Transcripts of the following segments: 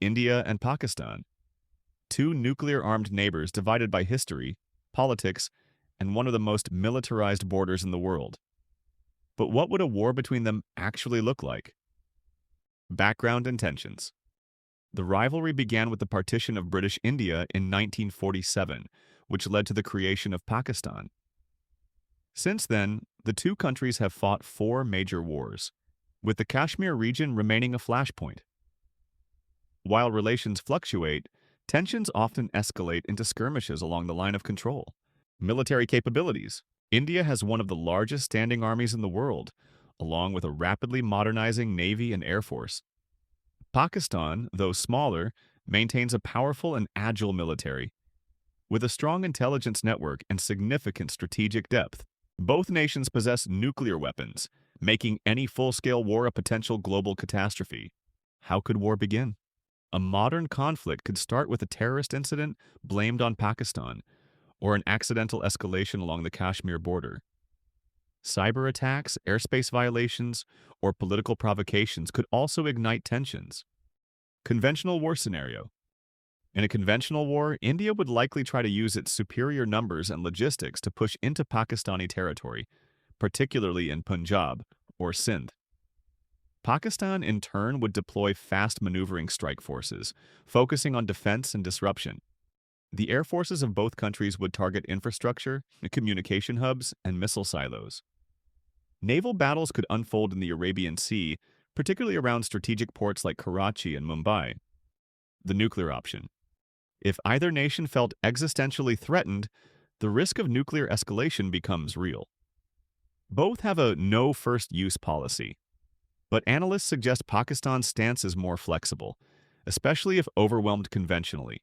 India and Pakistan, two nuclear-armed neighbors divided by history, politics, and one of the most militarized borders in the world. But what would a war between them actually look like? Background and tensions. The rivalry began with the partition of British India in 1947, which led to the creation of Pakistan. Since then, the two countries have fought four major wars, with the Kashmir region remaining a flashpoint. While relations fluctuate, tensions often escalate into skirmishes along the line of control. Military capabilities. India has one of the largest standing armies in the world, along with a rapidly modernizing navy and air force. Pakistan, though smaller, maintains a powerful and agile military, with a strong intelligence network and significant strategic depth. Both nations possess nuclear weapons, making any full-scale war a potential global catastrophe. How could war begin? A modern conflict could start with a terrorist incident blamed on Pakistan, or an accidental escalation along the Kashmir border. Cyber attacks, airspace violations, or political provocations could also ignite tensions. Conventional war scenario. In a conventional war, India would likely try to use its superior numbers and logistics to push into Pakistani territory, particularly in Punjab or Sindh. Pakistan, in turn, would deploy fast maneuvering strike forces, focusing on defense and disruption. The air forces of both countries would target infrastructure, communication hubs, and missile silos. Naval battles could unfold in the Arabian Sea, particularly around strategic ports like Karachi and Mumbai. The nuclear option. If either nation felt existentially threatened, the risk of nuclear escalation becomes real. Both have a no first use policy, but analysts suggest Pakistan's stance is more flexible, especially if overwhelmed conventionally.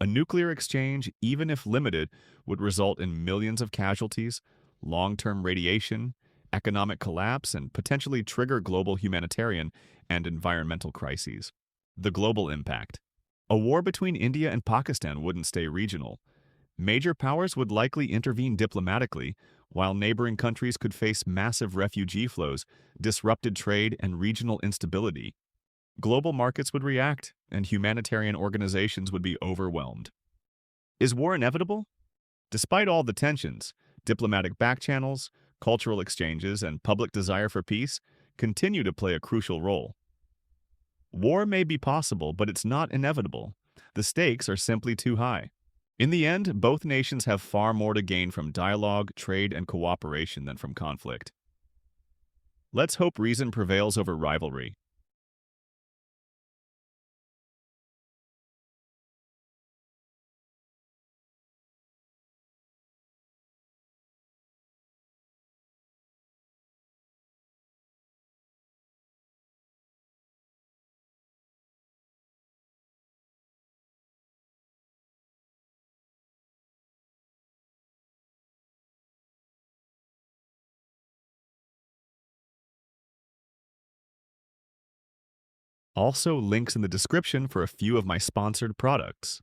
A nuclear exchange, even if limited, would result in millions of casualties, long-term radiation, economic collapse, and potentially trigger global humanitarian and environmental crises. The global impact. A war between India and Pakistan wouldn't stay regional. Major powers would likely intervene diplomatically, while neighboring countries could face massive refugee flows, disrupted trade, and regional instability. Global markets would react, and humanitarian organizations would be overwhelmed. Is war inevitable? Despite all the tensions, diplomatic backchannels, cultural exchanges, and public desire for peace continue to play a crucial role. War may be possible, but it's not inevitable. The stakes are simply too high. In the end, both nations have far more to gain from dialogue, trade, and cooperation than from conflict. Let's hope reason prevails over rivalry. Also, links in the description for a few of my sponsored products.